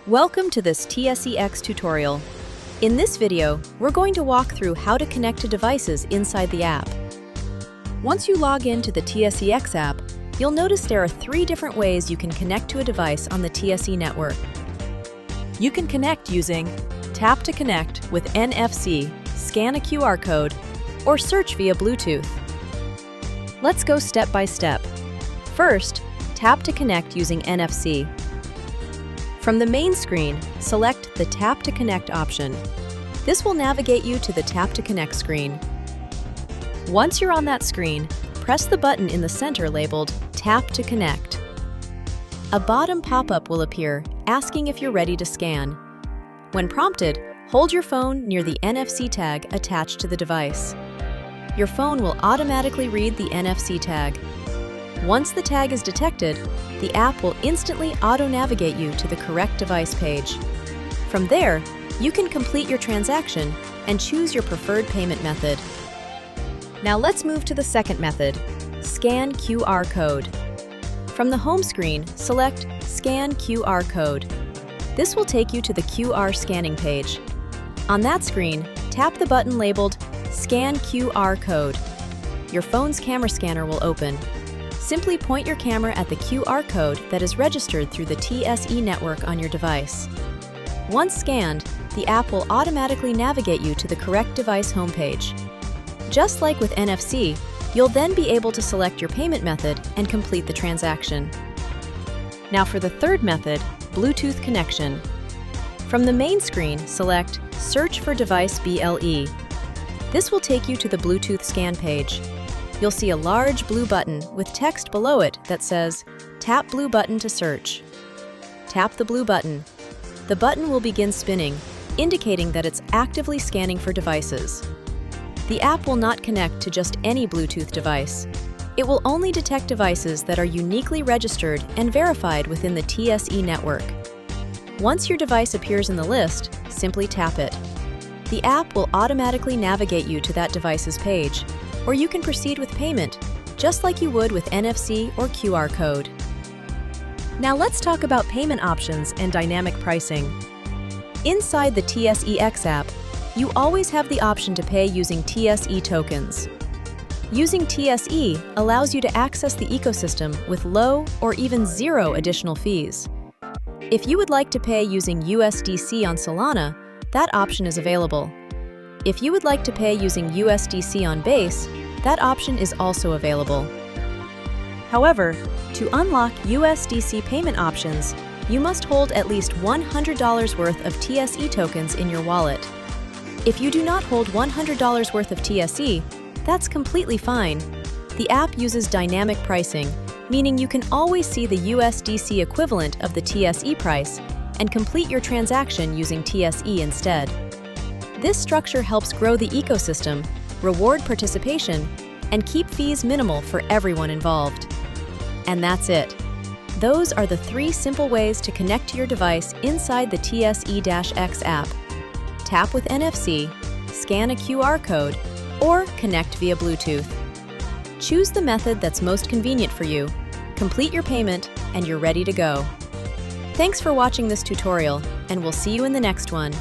Welcome to this TSE-X tutorial. In this video, we're going to walk through how to connect to devices inside the app. Once you log in to the TSE-X app, you'll notice there are 3 different ways you can connect to a device on the TSE network. You can connect using Tap to Connect with NFC, scan a QR code, or search via Bluetooth. Let's go step by step. First, tap to connect using NFC. From the main screen, select the Tap to Connect option. This will navigate you to the Tap to Connect screen. Once you're on that screen, press the button in the center labeled Tap to Connect. A bottom pop-up will appear asking if you're ready to scan. When prompted, hold your phone near the NFC tag attached to the device. Your phone will automatically read the NFC tag. Once the tag is detected, the app will instantly auto-navigate you to the correct device page. From there, you can complete your transaction and choose your preferred payment method. Now let's move to the second method, Scan QR Code. From the home screen, select Scan QR Code. This will take you to the QR scanning page. On that screen, tap the button labeled Scan QR Code. Your phone's camera scanner will open. Simply point your camera at the QR code that is registered through the TSE network on your device. Once scanned, the app will automatically navigate you to the correct device homepage. Just like with NFC, you'll then be able to select your payment method and complete the transaction. Now for the third method, Bluetooth connection. From the main screen, select Search for Device BLE. This will take you to the Bluetooth scan page. You'll see a large blue button with text below it that says, Tap blue button to search. Tap the blue button. The button will begin spinning, indicating that it's actively scanning for devices. The app will not connect to just any Bluetooth device. It will only detect devices that are uniquely registered and verified within the TSE network. Once your device appears in the list, simply tap it. The app will automatically navigate you to that device's page, or you can proceed with payment, just like you would with NFC or QR code. Now let's talk about payment options and dynamic pricing. Inside the TSE-X app, you always have the option to pay using TSE tokens. Using TSE allows you to access the ecosystem with low or even 0 additional fees. If you would like to pay using USDC on Solana, that option is available. If you would like to pay using USDC on Base, that option is also available. However, to unlock USDC payment options, you must hold at least $100 worth of TSE tokens in your wallet. If you do not hold $100 worth of TSE, that's completely fine. The app uses dynamic pricing, meaning you can always see the USDC equivalent of the TSE price and complete your transaction using TSE instead. This structure helps grow the ecosystem, reward participation, and keep fees minimal for everyone involved. And that's it. Those are the 3 simple ways to connect to your device inside the TSE-X app. Tap with NFC, scan a QR code, or connect via Bluetooth. Choose the method that's most convenient for you, complete your payment, and you're ready to go. Thanks for watching this tutorial, and we'll see you in the next one.